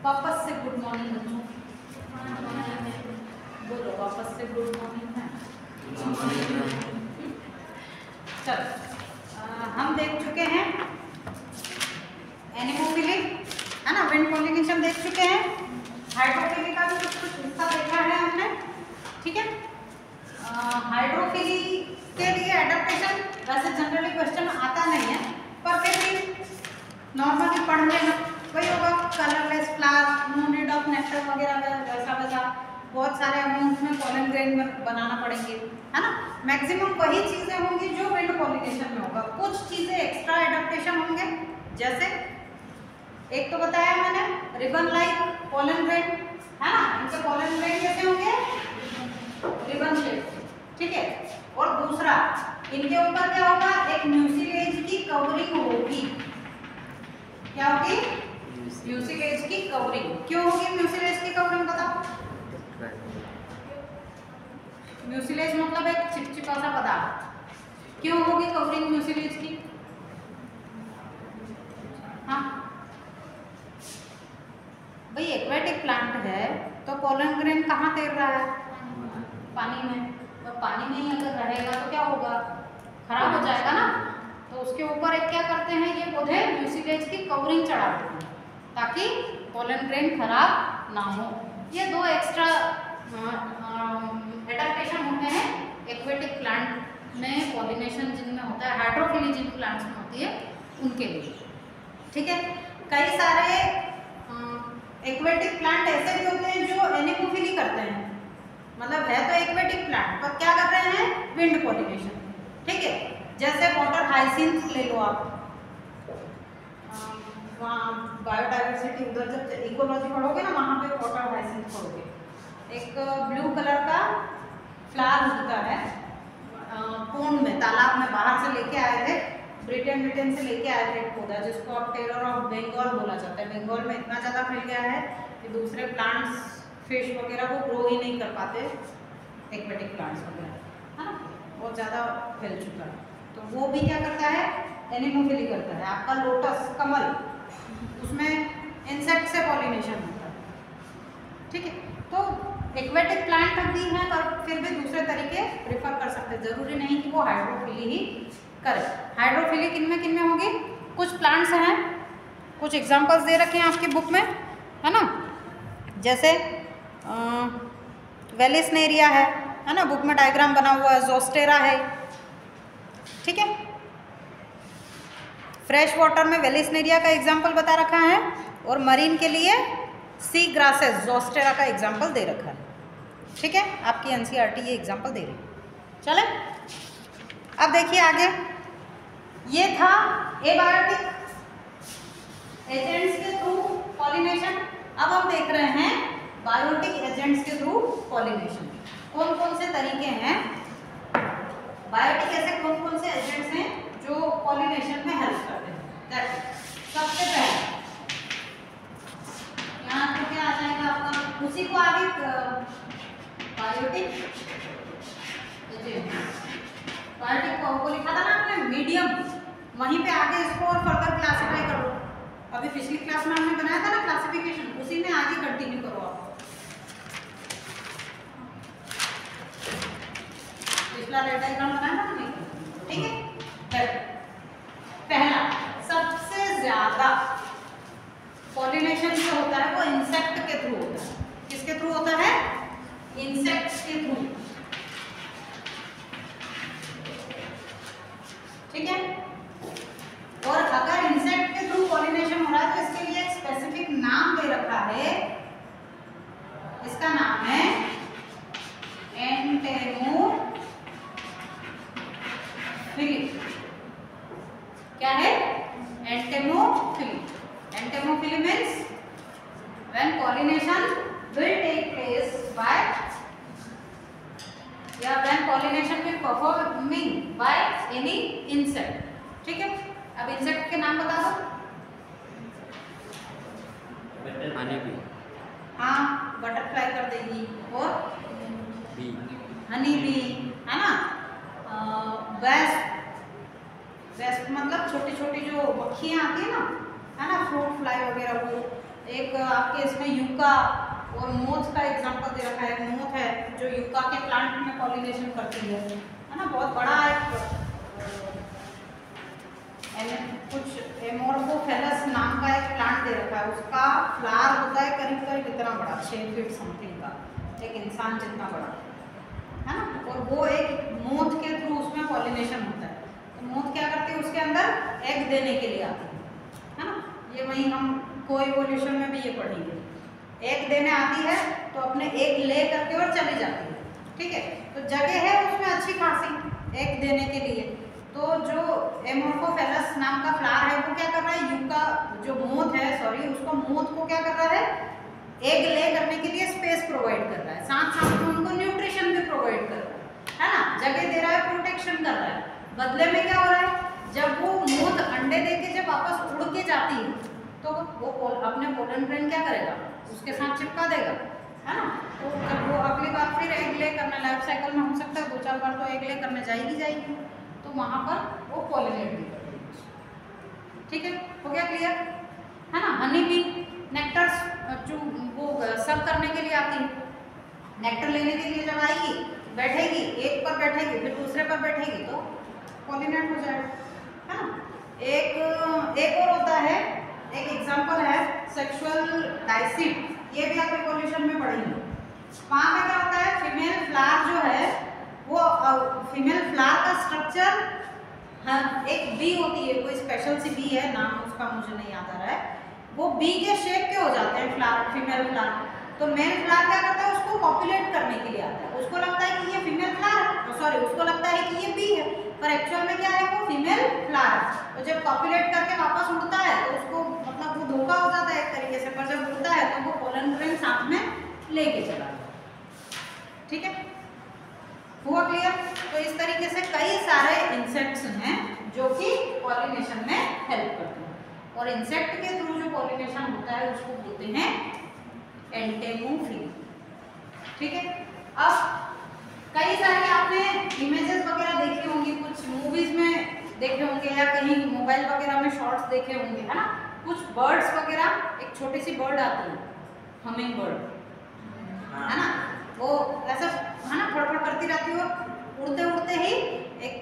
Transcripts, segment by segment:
वापस से good morning बच्चों, बोलो वापस से गुड मॉर्निंग है। चलो हम देख चुके हैं एनेमोफिली, है ना, विंड पॉलिनेशन देख चुके हैं, हाइड्रोफिली का भी कुछ हिस्सा देखा है हमने, ठीक है। हाइड्रोफिली के लिए एडेप्टेशन वैसे जनरली क्वेश्चन आता नहीं है, पर फिर भी नॉर्मली पढ़ लेना वही होगा, colourless flower, no need of nectar वगैरह वैसा वैसा बहुत सारे अमाउंट में पॉलन ग्रेन में बनाना पड़ेंगे, है ना। मैक्सिमम वही चीज़ें होंगी जो विंड पॉलिनेशन में होगा, कुछ चीज़ें एक्स्ट्रा एडेप्टेशन होंगे, जैसे एक तो बताया मैंने रिबन लाइक पॉलन ग्रेन, है ना, इनके पॉलन ग्रेन कैसे होंगे, रिबन शेप, ठीक है। और दूसरा इनके ऊपर क्या होगा, एक म्यूसिलेज की कवरिंग होगी, क्या होगी, म्यूसिलेज की कवरिंग। क्यों होगी म्यूसिलेज की कवरिंग बताओ। म्यूसिलेज मतलब एक चिपचिपा सा पदार्थ, क्यों होगी कवरिंग म्यूसिलेज की, हाँ भाई एक्वेटिक प्लांट है तो पॉलन ग्रेन कहाँ तैर रहा है, पानी में, और पानी में ही अगर रहेगा तो क्या होगा, खराब हो जाएगा ना। तो उसके ऊपर एक क्या करते हैं ये पौधे, म्यूसिलेज की कवरिंग चढ़ा देते हैं ताकि पॉलन ग्रेन खराब ना हो। ये दो एक्स्ट्रा एडेप्टेशन होते हैं एक्वेटिक प्लांट में, पॉलिनेशन जिनमें होता है, हाइड्रोफिली जिन प्लांट्स में होती है उनके लिए, ठीक है। कई सारे एक्वेटिक प्लांट ऐसे भी होते हैं जो एनेमोफिली करते हैं, मतलब है तो एक्वेटिक प्लांट पर क्या कर रहे हैं, विंड पॉलिनेशन, ठीक है। जैसे वाटर हाइसिंथ ले लो आप, वहाँ बायोडाइवर्सिटी, उधर जब इकोलॉजी पढ़ोगे ना वहाँ पे वाटर हाइसिंथ पढ़ोगे, एक ब्लू कलर का फ्लावर होता है, पोंड में, तालाब में बाहर से लेके आए थे, ब्रिटेन से लेके आए थे एक पौधा जिसको अब टेरर ऑफ बंगाल बोला जाता है। बंगाल में इतना ज़्यादा फैल गया है कि दूसरे प्लांट्स, फिश वगैरह को ग्रो ही नहीं कर पाते, एक्वेटिक प्लांट्स वगैरह, है ना, बहुत ज़्यादा फैल चुका है। तो वो भी क्या करता है, एनेमोफिली करता है। आपका लोटस कमल, उसमें इंसेक्ट से पॉलिनेशन होता है, ठीक है। तो एक्वेटिक प्लांट भी हैं पर फिर भी दूसरे तरीके प्रेफर कर सकते हैं, जरूरी नहीं कि वो हाइड्रोफिली ही करें। हाइड्रोफिली किन में होगी, कुछ प्लांट्स हैं, कुछ एग्जांपल्स दे रखे हैं आपकी बुक में, है ना, जैसे वेलिस्नेरिया है ना, बुक में डायग्राम बना हुआ है, जोस्टेरा है, ठीक है। फ्रेश वाटर में वेलिस्नेरिया का एग्जाम्पल बता रखा है, और मरीन के लिए सी ग्रासेस जोस्टेरा का एग्जाम्पल दे रखा है, ठीक है। आपकी एनसीईआरटी ये एग्जाम्पल दे रही है। चले अब देखिए आगे, ये था एबायोटिक एजेंट्स के थ्रू पॉलिनेशन। अब हम देख रहे हैं बायोटिक एजेंट्स के थ्रू पॉलिनेशन, कौन कौन से तरीके हैं, बायोटिक ऐसे कौन कौन से एजेंट्स हैं जो पॉलिनेशन में हेल्प करते हैं। सबसे पहले यहाँ तो क्या आ जाएगा आपका, उसी को आगे बायोटिक एजेंट, बायोटिक को लिखा था ना आपने मीडियम, वहीं पे आगे इसको और फर्दर क्लासिफाई करो। अभी पिछली क्लास में हमने बनाया था ना क्लासिफिकेशन, उसी में आगे कंटिन्यू करो आप। पिछला डायग्राम बनाया था ना, ठीक है। पहला सबसे ज्यादा पॉलिनेशन जो होता है वो इंसेक्ट के थ्रू होता है। किसके थ्रू होता है, इंसेक्ट्स के थ्रू, ठीक है। और अगर इंसेक्ट के थ्रू पॉलिनेशन हो रहा है तो इसके लिए एक स्पेसिफिक नाम दे रखा है, इसका नाम है एंटेमोफिली। क्या है, entomophily. Entomophily means when pollination will take place by, या when pollination will performing by any insect, ठीक है। अब इंसेक्ट के नाम बता दो। हनी बी, हाँ बटरफ्लाई कर देगी, और बी, हनी बी, है ना, वेस्ट, वेस्ट मतलब छोटी छोटी जो मक्खियाँ आती है ना, फ्रूट फ्लाई वगैरह, वो एक आपके इसमें यूका और मोथ का एग्जांपल दे रखा है। मोथ है जो यूका के प्लांट में पॉलिनेशन करती है ना, बहुत बड़ा एक कुछ एमोर्फोफेलस नाम का एक प्लांट दे रखा है। उसका फ्लावर होता है करीब करीब इतना बड़ा, 6 फीट समथिंग का, एक इंसान जितना बड़ा है ना। और वो एक मोथ के थ्रू उसमें पॉलिनेशन होता है। तो मोथ क्या करती है, उसके अंदर एग देने के लिए आती है ना। ये वहीं हम कोइवोल्यूशन में भी ये पढ़ेंगे। एग देने आती है तो अपने एग ले करके और चली जाती है, ठीक है। तो जगह है उसमें अच्छी खासी एग देने के लिए। तो जो एमोर्फोफेलस नाम का फ्लावर है वो क्या कर रहा है, यूका जो मोथ है, सॉरी, उसको मोथ को क्या कर रहा है, एग ले करने के लिए स्पेस प्रोवाइड कर रहा है, साथ साथ में उनको न्यूट्रिशन भी प्रोवाइड कर रहा है ना, जगह दे रहा है, प्रोटेक्शन कर रहा है। बदले में क्या हो रहा है, जब वो मोथ अंडे दे के जब वापस उड़ के जाती है तो वो अपने पोलन ग्रेन क्या करेगा, उसके साथ चिपका देगा, है ना। तो जब वो अगली बार फिर एग ले करने, लाइफ साइकिल में हो सकता है 2-4 बार तो एग ले करने जाएगी, तो वहाँ पर वो पॉलिनेट भी करेगी। ठीक है, हो गया क्लियर, है ना। हनी बी नेक्टर्स जो वो सब करने के लिए आती है, नेक्टर लेने के लिए जब आएगी, बैठेगी, एक पर बैठेगी फिर दूसरे पर बैठेगी तो पॉलिनेट हो जाएगा, है ना। एक और होता है, एक एग्जांपल है सेक्सुअल डाइसिट, ये भी आप इवोल्यूशन में पढ़ेंगे। वहाँ पे क्या होता है, फीमेल फ्लावर जो है वो फीमेल फ्लावर का स्ट्रक्चर, हाँ, एक बी होती है, कोई स्पेशल सी बी है, नाम उसका मुझे नहीं याद आ रहा है, वो बी के शेप के हो जाते हैं फ्लावर, फीमेल फ्लावर। तो मेल फ्लावर क्या करता है, उसको पॉपुलेट करने के लिए आता है, उसको लगता है कि ये फीमेल फ्लावर है, सॉरी, उसको लगता है कि ये बी है, पर एक्चुअल में क्या है, वो फीमेल फ्लावर। तो जब पॉपुलेट करके वापस उड़ता है तो उसको मतलब वो धोखा हो जाता है एक तरीके से, पर जब उड़ता है तो वो पोलन ग्रेन साथ में लेके चला जाता है। ठीक है, हुआ क्लियर। तो इस तरीके से कई सारे इंसेक्ट्स हैं जो कि पॉलिनेशन में हेल्प करते हैं, और इंसेक्ट के थ्रू जो पॉलिनेशन होता है उसको बोलते हैं एंटेमोफिली। ठीक है, अब कई सारे आपने इमेजेस वगैरह देखी होंगी, कुछ मूवीज में देखे होंगे या कहीं मोबाइल वगैरह में शॉर्ट्स देखे होंगे, है ना। कुछ बर्ड्स वगैरह, एक छोटी सी बर्ड आती है, हमिंग बर्ड, है ना, वो ऐसा, है ना, फड़फड़ करती रहती है, उड़ते उड़ते ही एक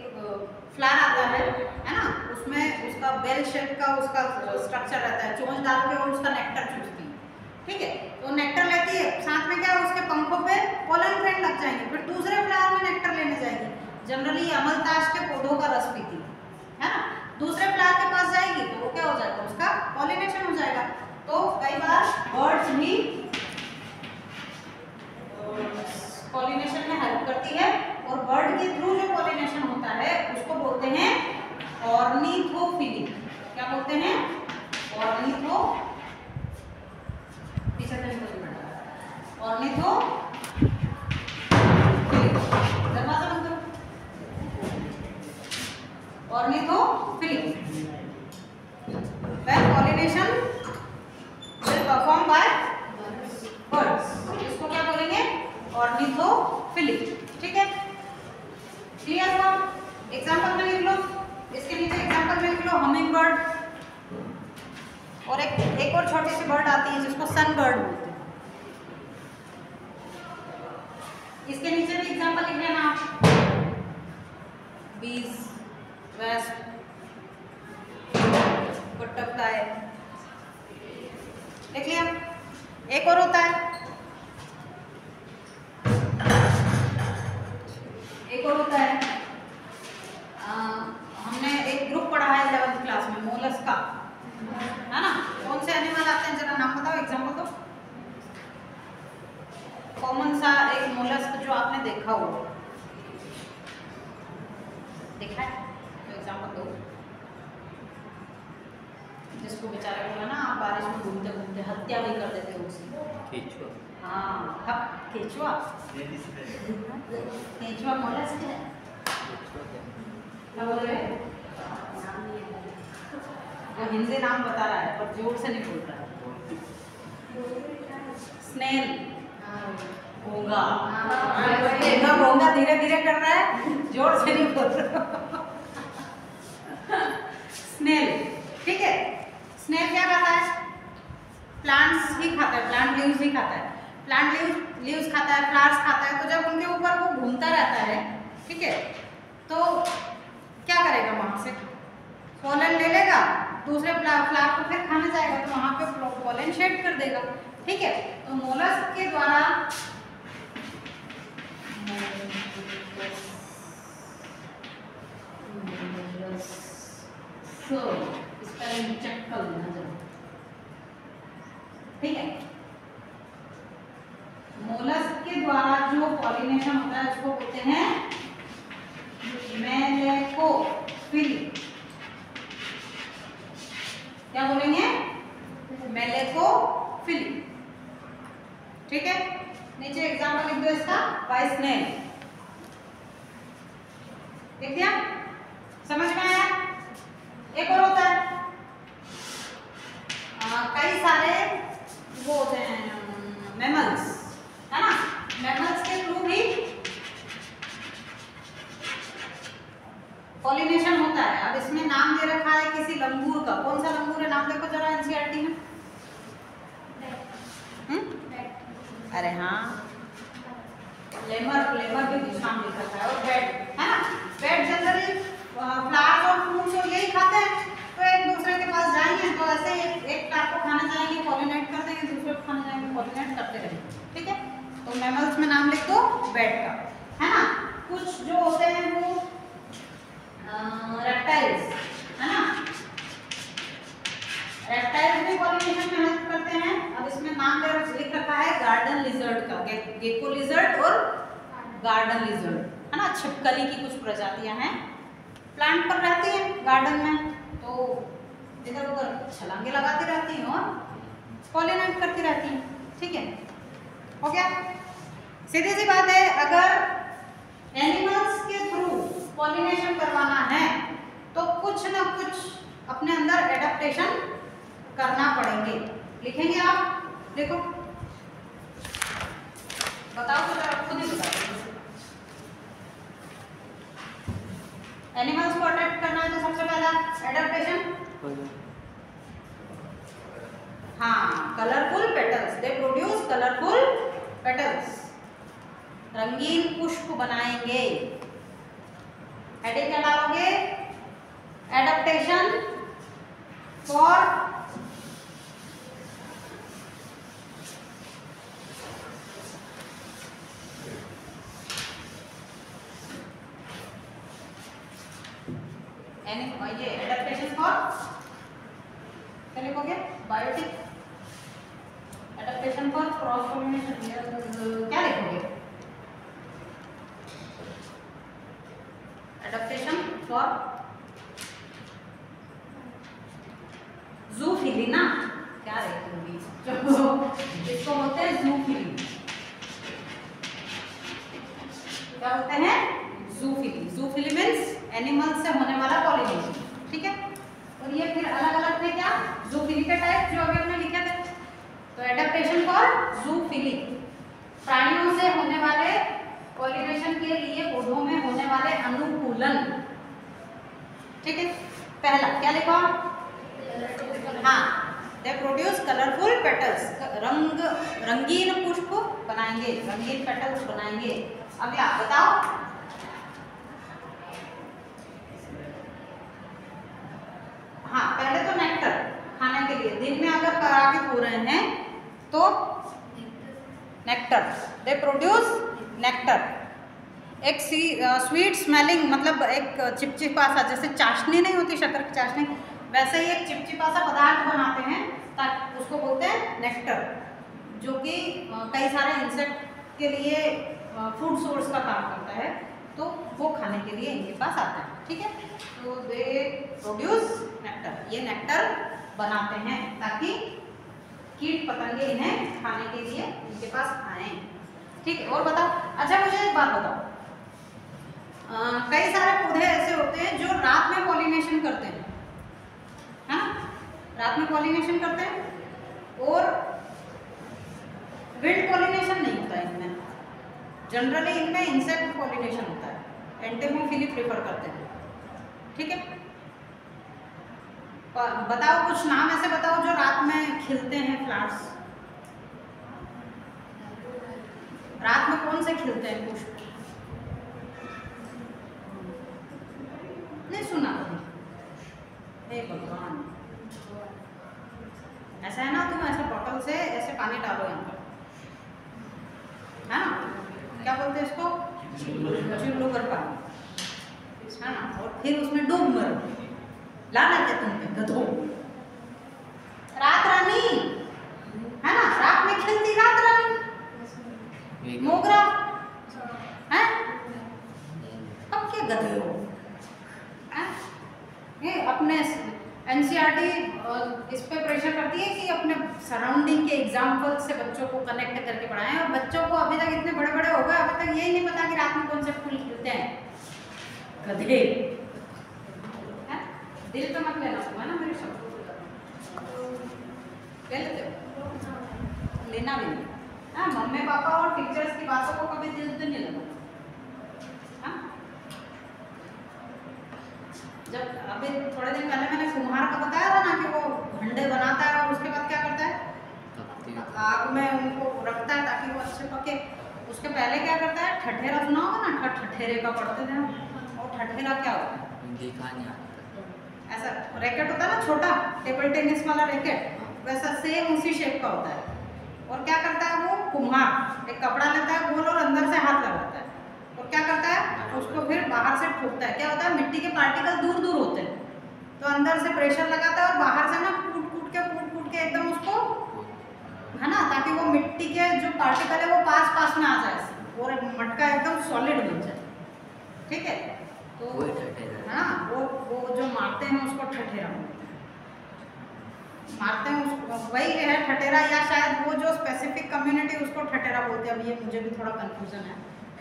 फ्लावर आता है ना, उसमें उसका बेल शेप का उसका स्ट्रक्चर रहता है, चोंच डाल के और उसका नेक्टर चूसती है। ठीक है, तो नेक्टर लेती है, साथ में क्या, उसके पंखों पे पोलन ग्रेन लग जाएंगे, फिर दूसरे फ्लावर में नेक्टर लेने जाएगी। जनरली अमलताश के पौधों का रस पीती है ना, दूसरे फ्लावर के पास जाएगी तो वो क्या हो जाएगा, उसका पॉलिनेशन हो जाएगा। तो कई बार बर्ड्स भी पॉलिनेशन में हेल्प करती है, और बर्ड के थ्रू जो पॉलिनेशन होता है उसको बोलते हैं ऑर्निथोफिली। क्या बोलते हैं, ऑर्निथो, पीछे से ऑर्निथोफिली। दरवाजा बंद करो। Ornithophily, when pollination will perform by birds, इसको क्या बोलेंगे, ऑर्निथोफिली। ठीक है, क्लियर हुआ। एग्जांपल में लिख लो, इसके नीचे एग्जांपल में लिख लो हमिंग बर्ड, और एक और छोटी सी बर्ड आती है जिसको सन बर्ड बोलते हैं। इसके नीचे भी एग्जांपल लिख लेना आप, बीज, वेस्प, बटरफ्लाई, लिख लिया। एक और होता है, एक और होता है, हमने एक ग्रुप पढ़ा है 11th क्लास में, मोलस्का, है ना। कौन से एनिमल आते हैं, जरा नाम बताओ, एग्जांपल दो। कॉमन सा एक मोलस्क जो आपने देखा हो, देखा है तो एग्जांपल दो, जिसको बेचारे को ना आप बारिश में घूमते घूमते हत्या भी कर देते हो उसकी। केचुआ। हाँ, केचुआ, केचुआ मोलस्क है। क्या बोल रहे हैं, वो हिंदी नाम बता रहा है पर जोर से नहीं बोल रहा है। स्नेल, घोंगा, घोंगा धीरे धीरे कर रहा है, जोर से नहीं बोल रहा। स्नेल, ठीक है। स्नेल क्या खाता है, प्लांट्स ही खाता है, प्लांट लीव्स ही खाता है, प्लांट लीव्स खाता है, फ्लावर्स खाता है। तो जब उनके ऊपर वो घूमता रहता है, ठीक है, तो क्या करेगा, वहां से पोलन ले लेगा, दूसरे फ्लावर को फिर खाने जाएगा, तो वहां पे पोलन शेड कर देगा, ठीक है। तो मोलस्क के द्वारा चेक कर लेना जरूर, ठीक है। मोलस्क के द्वारा जो पॉलिनेशन होता है उसको बोलते हैं मेलेकोफिली। क्या बोलेंगे, मेलेकोफिली, ठीक है। नीचे एग्जांपल लिख दो इसका, बाय स्नेल, देख दिया, समझ में आया। एक और होता है, कई सारे वो होते हैं मैमल्स, है ना, मैमल्स के थ्रू भी पॉलिनेशन होता है। अब इसमें नाम दे रखा है किसी लंगूर का, कौन सा लंगूर है, नाम देखो जरा एनसीईआरटी में। अरे हाँ, लेमर, लेमर भी कुछ नाम लिखा था, और बैट, है ना। बैट जनरली फ्लावर्स और फ्रूट्स और यही खाते हैं, तो एक दूसरे के पास जाएंगे तो ऐसे एक फ्लावर को खाने जाएंगे, पॉलिनेट कर देंगे, दूसरे को खाने जाएंगे, पॉलिनेट करते रहेंगे, ठीक है। तो मैमल्स में नाम लिख दो बैट का, है ना। कुछ जो होते हैं वो रेप्टाइल्स, है ना, रेप्टाइल्स भी पॉलिनेशन में हेल्प करते हैं। अब इसमें नाम लिख रखा है गार्डन लिजर्ड का, गेको लिजर्ड और गार्डन लिजर्ड, है ना। छिपकली की कुछ प्रजातियां हैं, प्लांट पर रहती हैं गार्डन में, तो इधर उधर छलांगे लगाती रहती हैं और पॉलिनेट करती रहती हैं, ठीक है, हो गया। सीधी सी बात है, अगर एनिमल्स के थ्रू पॉलिनेशन करवाना है तो कुछ ना कुछ अपने अंदर एडेप्टेशन करना पड़ेंगे। लिखेंगे आप, देखो, बताओ तो जरा, खुद ही बताओ। एनिमल्स को अडेप्ट करना है तो सबसे पहला एडेप्टेशन, हाँ, colourful petals, they produce colourful petals, रंगीन पुष्प बनाएंगे। हेडिंग क्या डालोगे, एडेप्टेशन फॉर ये एडेप्टेशन फॉर, क्या लिखोगे, biotic, adaptation for cross pollination, क्या लिखोगे, एडेप्टेशन फॉर ज़ूफिली ना, क्या लिखोगी, इसको बोलते हैं ज़ूफिली, क्या बोलते हैं, ज़ूफिली। ज़ूफिली मीन्स एनिमल से होने वाला पॉलिनेशन, ठीक है। और ये फिर अलग अलग थे क्या, ज़ूफिली के टाइप जो अभी हमने लिखे थे। तो एडेप्टेशन फॉर ज़ूफिली, प्राणियों से होने वाले पॉलिनेशन के लिए पौधों में होने वाले अनुकूलन, ठीक है। पहला क्या लिखा, हाँ, दे प्रोड्यूस कलरफुल पेटल्स, रंगीन पुष्प बनाएंगे, रंगीन पेटल्स बनाएंगे। अगला बताओ, हाँ, पहले तो नेक्टर खाने के लिए, दिन में अगर परागित हो रहे हैं तो नेक्टर, दे प्रोड्यूस नेक्टर, एक स्वीट स्मेलिंग, मतलब एक चिपचिपा सा, जैसे चाशनी नहीं होती, शक्कर की चाशनी, वैसे ही एक चिपचिपा सा पदार्थ बनाते हैं, ताकि उसको बोलते हैं नेक्टर, जो कि कई सारे इंसेक्ट के लिए फूड सोर्स का काम करता है, तो वो खाने के लिए इनके पास आता है, ठीक है। तो दे प्रोड्यूस नेक्टर, ये नेक्टर बनाते हैं ताकि कीट पतंगे इन्हें खाने के लिए इनके पास आए, ठीक है। और बताओ, अच्छा मुझे एक बात बताओ, कई सारे पौधे ऐसे होते हैं जो रात में पॉलिनेशन करते हैं, है ना, रात में पॉलिनेशन करते हैं, और विंड पॉलिनेशन नहीं होता इनमें, जनरली इनमें इंसेक्ट पॉलिनेशन होता है, एंटेमोफिली प्रेफर करते हैं, ठीक है। बताओ कुछ नाम ऐसे बताओ जो रात में खिलते हैं फ्लावर्स। रात में कौन से खिलते हैं पुष्प? नहीं सुना कभी? हे भगवान, ऐसा है ना, तुम ऐसे बॉटल से ऐसे पानी डालो यहाँ पर, है ना, क्या बोलते हैं इसको, चुल्लू पर पानी, है ना, और फिर उसमें डूब मरो, लाना क्या तुम पे गधो। रात रानी, है ना, रात में खिलती रात रानी, मोगरा, है, अब क्या गधे हो, ये अपने एनसीईआरटी इस पे प्रेशर करती है कि अपने सराउंडिंग के एग्जाम्पल से बच्चों को कनेक्ट करके पढ़ाएं, और बच्चों को अभी तक इतने बड़े बड़े हो गए, अभी तक यही नहीं पता कि रात में कौन से फूल खिलते हैं, गधे। दिल पे मत लेना हुआ ना मेरे शब्दों को, ले लेते हो, लेना भी नहीं, हाँ, मम्मी पापा और टीचर्स की बातों को कभी दिल पे नहीं लगाना। जब अभी थोड़े दिन पहले मैंने कुम्हार का बताया था ना कि वो भंडे बनाता है और उसके बाद क्या करता है, आग में उनको रखता है ताकि वो अच्छे पके। उसके पहले क्या करता है, ठठेरा सुना होगा ना, ठठेरे का पढ़ते थे, और ठठेरा क्या होता है, देखा नहीं आता, ऐसा रैकेट होता है ना छोटा, टेबल टेनिस वाला रैकेट, वैसा सेम उसी शेप का होता है। और क्या करता है वो कुम्हार, एक कपड़ा लेता है गोल और अंदर से हाथ लगाता है, और क्या करता है, उसको फिर बाहर से ठोकता है। क्या होता है, मिट्टी के पार्टिकल दूर दूर होते हैं, तो अंदर से प्रेशर लगाता है और बाहर से ना कूट कूट के एकदम उसको, है ना, ताकि वो मिट्टी के जो पार्टिकल है वो पास पास में आ जाए और मटका एकदम सॉलिड बन जाए, ठीक है। तो हाँ, वो जो मारते हैं उसको ठठेरा मारते हैं, उसको वही है ठठेरा, या शायद वो जो स्पेसिफिक कम्युनिटी उसको ठठेरा बोलते हैं। अब ये मुझे भी थोड़ा कंफ्यूजन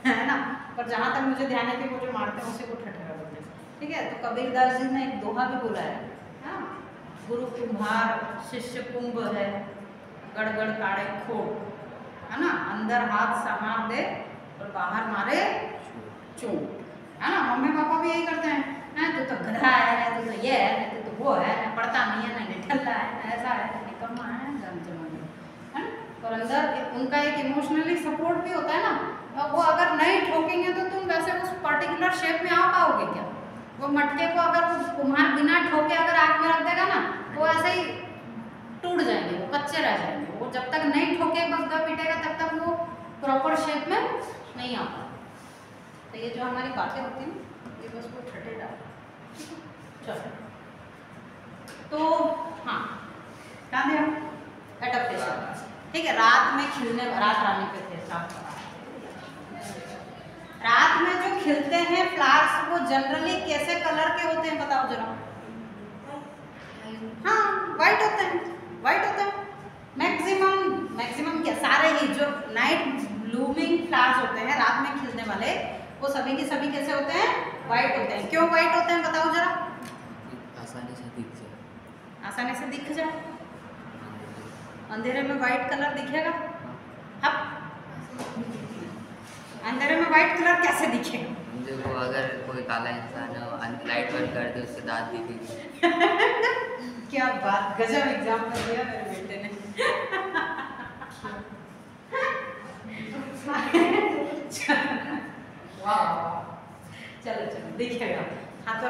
है ना, पर जहाँ तक मुझे ध्यान है कि वो जो मारते हैं उसी को ठठेरा बोलते हैं, ठीक है। तो कबीरदास जी ने एक दोहा भी बोला है, हाँ, गुरु कुम्हार शिष्य कुंभ है, गड़गड़ काढ़े खोट, है ना, अंदर हाथ सहार दे और बाहर मारे चोट, है ना। मम्मी पापा भी यही करते हैं, तू तो गधा है, तू तो ये है, तू तो वो है, पढ़ता नहीं है, ना निठल्ला है, ऐसा है, निकम्मा है, है ना। और अंदर उनका एक इमोशनली सपोर्ट भी होता है ना, वो अगर नहीं ठोकेंगे तो तुम वैसे उस पर्टिकुलर शेप में आ पाओगे क्या? वो मटके को अगर वो कुम्हार बिना ठोके अगर आग में रख देगा ना, वो ऐसे ही टूट जाएंगे, वो कच्चे रह जाएंगे। वो जब तक नहीं ठोके बग्गा पीटेगा तब तक वो प्रॉपर शेप में नहीं आता। तो ये जो हमारी बातें होती हैं ये बस वो ठटे डाल, चलो। तो हाँ, क्या दिया, एडप्टेशन, ठीक है। रात में खिलने, रात रानी पे थे साफ, रात में जो खिलते हैं फ्लावर्स वो जनरली कैसे कलर के होते हैं बताओ जरा? हाँ, वाइट होते हैं, वाइट होते हैं मैक्सिमम क्या, सारे ही जो नाइट ब्लूमिंग फ्लावर्स होते हैं रात में खिलने वाले, वो सभी के सभी कैसे होते हैं, वाइट होते हैं। क्यों वाइट होते हैं बताओ जरा? आसानी से दिख जाए, आसानी से दिख जाए, अंधेरे में वाइट कलर दिखेगा? हाँ, अंधेरे में वाइट कलर कैसे दिखेगा? देखो अगर कोई काला इंसान है, लाइट बंद कर दे उसके दांत दिखेंगे। क्या बात, गजब एग्जाम्पल दिया मेरे बेटे ने। वाह, चलो चलो दिखेगा, हाँ। तो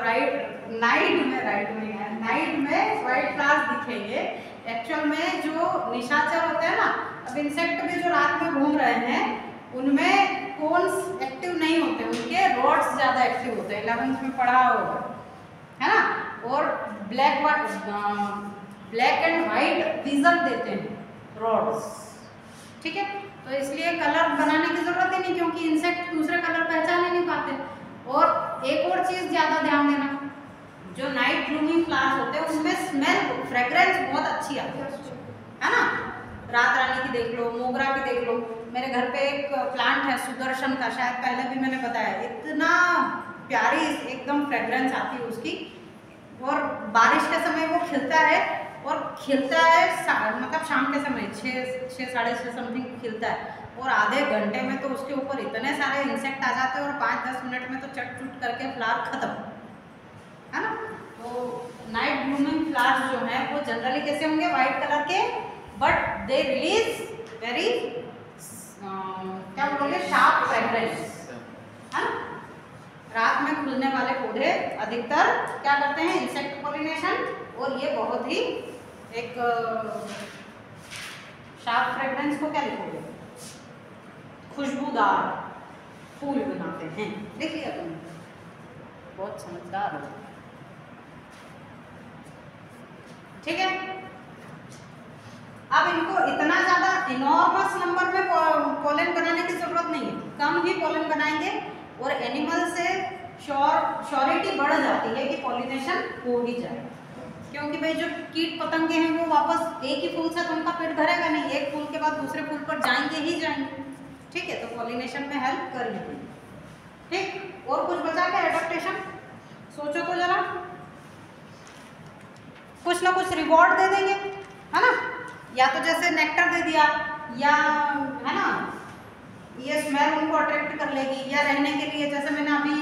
नाइट में वाइट फ्लावर्स दिखेंगे। एक्चुअल में जो निशाचर होते हैं ना, अब इंसेक्ट भी जो रात में घूम रहे हैं उनमें कोन्स एक्टिव नहीं होते, उनके रॉड्स ज़्यादा एक्टिव होते हैं, 11th में पढ़ा होगा, है ना। और ब्लैक एंड वाइट विजन देते हैं रॉड्स, ठीक है। तो इसलिए कलर बनाने की ज़रूरत ही नहीं, क्योंकि इंसेक्ट दूसरे कलर पहचान ही नहीं पाते। और एक और चीज़ ज़्यादा ध्यान देना, जो नाइट ब्लूमिंग फ्लावर्स होते हैं उनमें स्मेल, फ्रेग्रेंस बहुत अच्छी आती है ना। रात रानी की देख लो, मोगरा की देख लो। मेरे घर पे एक प्लांट है सुदर्शन का, शायद पहले भी मैंने बताया, इतना प्यारी एकदम फ्रेग्रेंस आती है उसकी। और बारिश के समय वो खिलता है, और खिलता है मतलब शाम के समय 6 साढ़े 6 समथिंग खिलता है, और आधे घंटे में तो उसके ऊपर इतने सारे इंसेक्ट आ जाते हैं, और 5-10 मिनट में तो चट चुट करके फ्लावर खत्म, है ना। वो नाइट ब्लूमिंग फ्लावर्स जो हैं वो जनरली कैसे होंगे, वाइट कलर के, बट दे रिलीज वेरी क्या बोलोगे, शार्प फ्रेग्रेंस, है ना। रात में खुलने वाले पौधे अधिकतर क्या करते हैं, इंसेक्ट पॉलिनेशन, और ये बहुत ही एक शार्प फ्रेग्रेंस को क्या लिखोगे, खुशबूदार फूल बनाते हैं। लिख लिया तुमने, बहुत समझदार हो, ठीक है। अब इनको इतना ज्यादा इनॉर्मस नंबर में पोलन बनाने की जरूरत नहीं है, कम ही पोलन बनाएंगे और एनिमल से श्योरिटी बढ़ जाती है कि पॉलिनेशन हो ही जाए, क्योंकि भाई जो कीट पतंगे हैं वो वापस एक ही फूल से तो उनका पेट भरेगा नहीं, एक फूल के बाद दूसरे फूल पर जाएंगे ही जाएंगे, ठीक है। तो पॉलिनेशन में हेल्प कर लेंगे, ठीक। और कुछ बचा के एडेप्टेशन, सोचो तो जरा, कुछ ना कुछ रिवॉर्ड दे देंगे, है ना, या तो जैसे नेक्टर दे दिया, या है ना ये स्मेल उनको अट्रैक्ट कर लेगी, या रहने के लिए जैसे मैंने अभी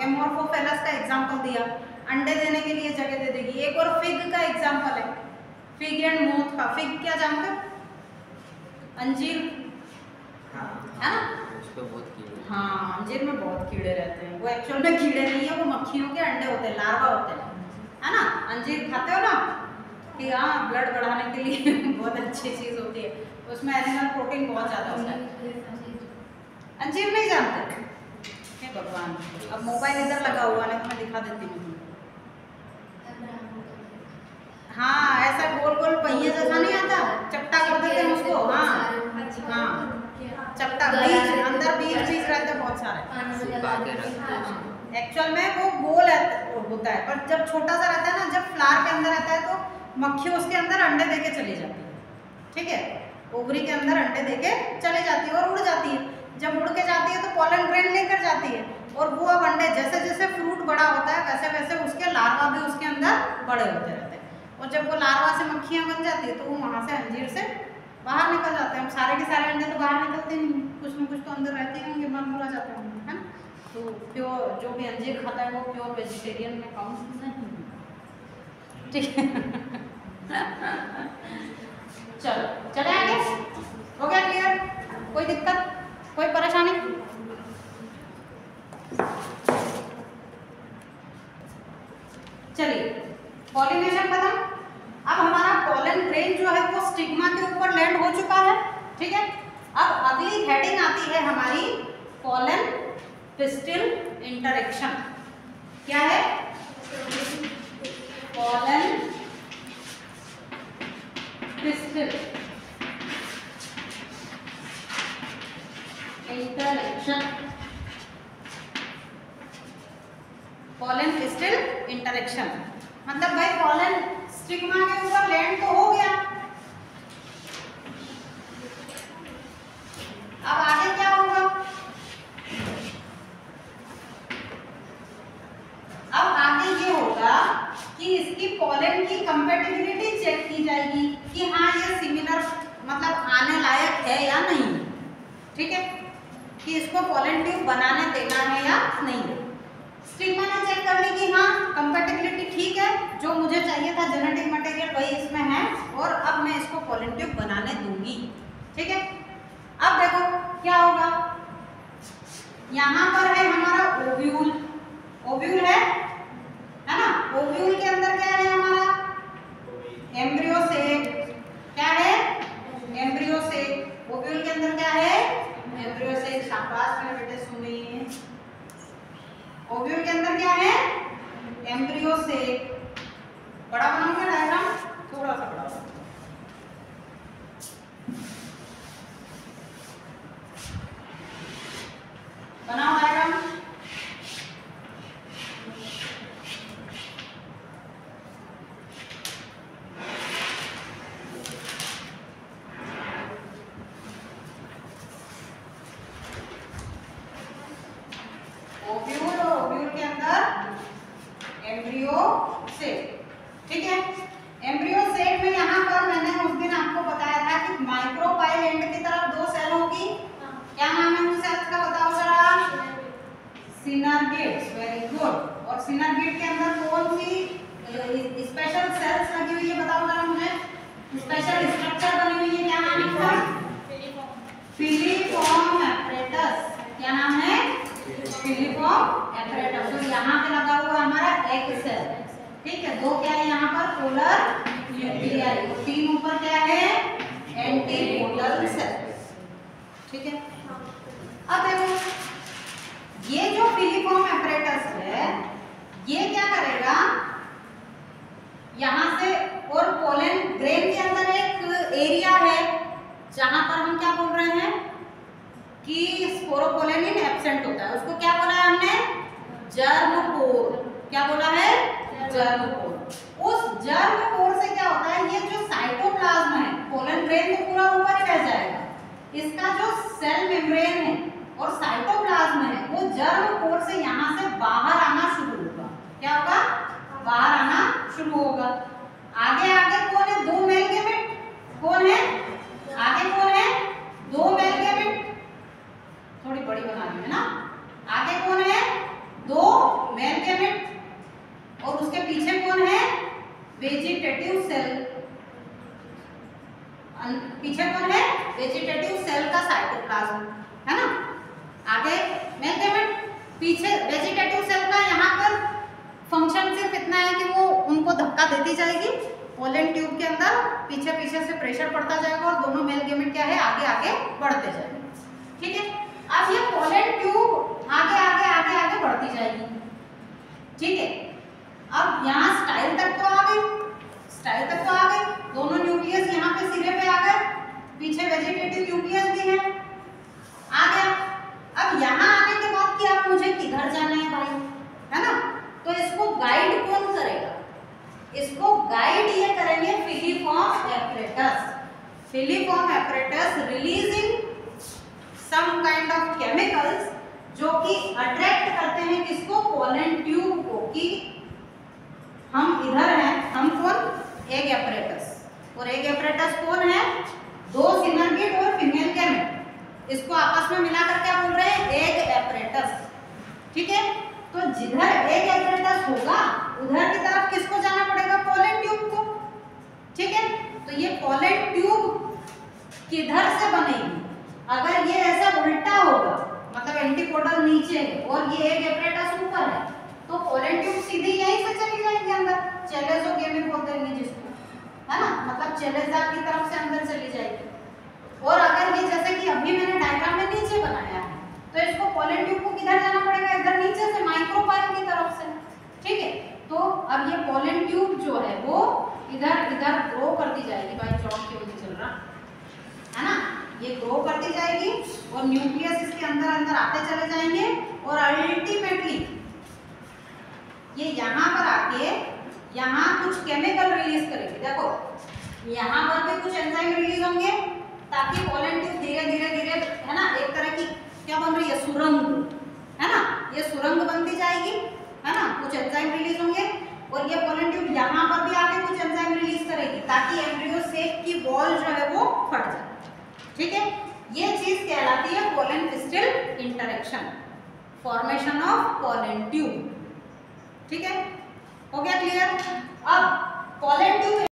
एमोर्फोफेलस का एग्जांपल दिया, अंडे देने के लिए जगह दे देगी। एक और फिग का एग्जांपल है, फिग एंड मोथ का। फिग क्या जानते हो, अंजीर, है ना, हाँ अंजीर में बहुत कीड़े रहते हैं, वो एक्चुअल में कीड़े नहीं है, वो मक्खियों के अंडे होते हैं, लार्वा होते हैं, है ना। अंजीर खाते हो ना, कि हाँ ब्लड बढ़ाने के लिए बहुत अच्छी चीज़ होती है, उसमें एनिमल प्रोटीन बहुत ज़्यादा होता है। अंजीर नहीं जानते, हे भगवान, अब मोबाइल इधर लगा हुआ है तो मैं दिखा देती हूँ। हाँ ऐसा गोल गोल पहिए जैसा नहीं आता, चपटा कर देते हैं उसको, हाँ हाँ चपटा, बीज अंदर बीज रहते हैं बहुत सारे, एक्चुअल में वो गोल होता है, पर जब छोटा सा रहता है ना, जब फ्लावर के अंदर रहता है तो मक्खी उसके अंदर अंडे देके चली जाती है, ठीक है, ओवरी के अंदर अंडे देके चली जाती है और उड़ जाती है। जब उड़ के जाती है तो पॉलन ग्रेन लेकर जाती है, और वो अब अंडे, जैसे जैसे फ्रूट बड़ा होता है वैसे वैसे उसके लार्वा भी उसके अंदर बड़े होते रहते हैं, और जब वो लार्वा से मक्खियाँ बन जाती है तो वो वहाँ से अंजीर से बाहर निकल जाते हैं। अब सारे के सारे अंडे तो बाहर निकलते नहीं, कुछ न कुछ तो अंदर रहते होंगे, मर जाते होंगे, है ना। तो प्योर जो भी अंजीर खाता है वो प्योर वेजिटेरियन में काउंट नहीं, ठीक है। चलो चले आगे, हो गया क्लियर, कोई दिक्कत, कोई परेशानी? चलिए पॉलिनेशन खत्म। अब हमारा पॉलन ग्रेन जो है वो स्टिग्मा के ऊपर लैंड हो चुका है, ठीक है। अब अगली हेडिंग आती है हमारी पॉलन पिस्टिल इंटरेक्शन। क्या है? Pollen pistil interaction. Pollen pistil interaction मतलब भाई पॉलन स्टिग्मा के ऊपर लैंड तो हो गया, अब आगे क्या होगा? अब आगे ये होगा कि इसकी पॉलन की कंपैटिबिलिटी चेक की जाएगी कि हाँ ये सिमिलर मतलब आने लायक है या नहीं, ठीक है, कि इसको पॉलन ट्यूब बनाने देना है या नहीं। स्टिग्मा ने चेक कर ली कि हाँ कंपैटिबिलिटी ठीक है, जो मुझे चाहिए था जेनेटिक मटेरियल वही इसमें है, और अब मैं इसको पॉलन ट्यूब बनाने दूंगी, ठीक है। अब देखो क्या होगा, यहाँ पर है हमारा ओव्यूल, ओव्यूल है ना, ओव्यूल के अंदर क्या है हमारा एम्ब्रियो सेक, क्या है एम्ब्रियो सेक, ओव्यूल के अंदर क्या है एम्ब्रियो सेक। शाबाश मेरे बेटे सुनिए, ओव्यूल के अंदर क्या है एम्ब्रियो सेक। बड़ा बनाऊंगा डायग्राम, थोड़ा सा बड़ा बनाओ डायग्राम। ओव्यूल और ओव्यूल के अंदर एम्ब्रियो सेक, ठीक है। फिलीफॉर्म एपरेटस, क्या नाम है? Filiform apparatus. तो यहाँ पे लगा हुआ हमारा एक सेल, ठीक है। दो क्या है यहाँ पर? Polar nuclei. तीन ऊपर क्या है? एंटीपोलर सेल, ठीक है। अब देखो ये जो फिलीफॉर्म एपरेटस है ये क्या करेगा, यहाँ से और पोलन ग्रेन के अंदर एक एरिया है जहां पर हम क्या बोल रहे हैं कि स्पोरोपोलेनिन एब्सेंट होता है, उसको क्या बोला है हमने? जर्म पोर। क्या बोला है? जर्म पोर। उस जर्म पोर से क्या होता है, ये जो साइटोप्लाज्म है, पोलन ग्रेन तो पूरा ऊपर ही रह जाएगा, इसका जो सेल मेम्ब्रेन है और साइटोप्लाज्म है वो जर्म पोर से यहाँ से बाहर आना शुरू होगा। क्या होगा? बाहर आना शुरू होगा। आगे आगे कौन है? दो मेल गैमेट। कौन है आगे? कौन है? दो मेल गैमेट। थोड़ी बड़ी बना दी है ना। आगे कौन है? दो मेल गैमेट और उसके पीछे कौन है? Vegetative cell. पीछे कौन है? वेजिटेटिव सेल का साइटोप्लाज्म, है ना। आगे मेल गैमेट, पीछे वेजिटेटिव सेल का। यहाँ पर फंक्शन सिर्फ इतना है कि वो उनको धक्का देती जाएगी पोलन ट्यूब के अंदर, पीछे पीछे से प्रेशर पड़ता जाएगा और दोनों मेल गैमेट क्या है? आगे आगे बढ़ते जाएंगे, ठीक है। अब ये पोलन ट्यूब आगे आगे आगे आगे बढ़ती जाएगी, ठीक है। अब यहाँ स्टाइल तक तो आ गई, स्टाइल तक तो आ गई, दोनों न्यूक्लियस यहाँ पे सिरे पे आ गए, पीछे वेजिटेटिव न्यूक्लियस भी है, आ गया। अब यहाँ आने के बाद कि आप मुझे किधर जाना है भाई, है ना, तो इसको गाइड कौन करेगा? इसको गाइड ये करेंगे filiform apparatus. Filiform apparatus releasing some kind of chemicals जो कि अट्रैक्ट करते हैं किसको? पोलन ट्यूब को, कि हम इधर हैं, हम कौन? Egg apparatus. और एग एपरेटस कौन है? दो सिनर्गिड और फीमेल गैमेट, इसको आपस में मिलाकर क्या बोल रहे हैं? एग एपरेटस, ठीक है। तो जिधर एग एपरेटस होगा उधर की तरफ किसको जाना पड़ेगा? पोलन ट्यूब को, ठीक है। तो ये पोलन ट्यूब किधर से बनेगी? अगर ये ऐसा उल्टा होगा, मतलब एंटीपोडल नीचे है और ये एग एपरेटस ऊपर है, तो पोलन ट्यूब सीधी यहीं से चली जाएगी अंदर, चेलेज़ोगेमिक बोलते हैं जिसको, है ना, मतलब चेलेज़ा की तरफ से अंदर चली जाएगी। और अगर ये जैसे कि अभी मैंने डायग्राम में नीचे बनाया है, तो इसको पोलन ट्यूब को किधर जाना पड़ेगा? इधर नीचे से, माइक्रोपाइल की तरफ से, ठीक है। तो अब ये पोलन ट्यूब जो है वो इधर इधर ग्रो करती जाएगी, भाई चौक क्यों नहीं चल रहा है ना, ये ग्रो करती जाएगी और न्यूक्लियस इसके अंदर अंदर आते चले जाएंगे और अल्टीमेटली ये यहाँ पर आके यहाँ कुछ केमिकल रिलीज करेगी। देखो यहाँ पर भी कुछ एंजाइम रिलीज होंगे ताकि पोलन ट्यूब धीरे धीरे धीरे, है ना, एक तरह की क्या बन रही है? सुरंग, है ना, ये सुरंग बनती जाएगी, है ना, कुछ एंजाइम रिलीज होंगे और ये पोलन ट्यूब यहाँ पर भी आके कुछ एंजाइम रिलीज करेगी ताकि एम्ब्रियो सेक की वॉल जो है वो फट जाए, ठीक है। ये चीज कहलाती है pollen pistil interaction, formation of pollen tube, ठीक है। हो गया क्लियर? अब पोलन ट्यूब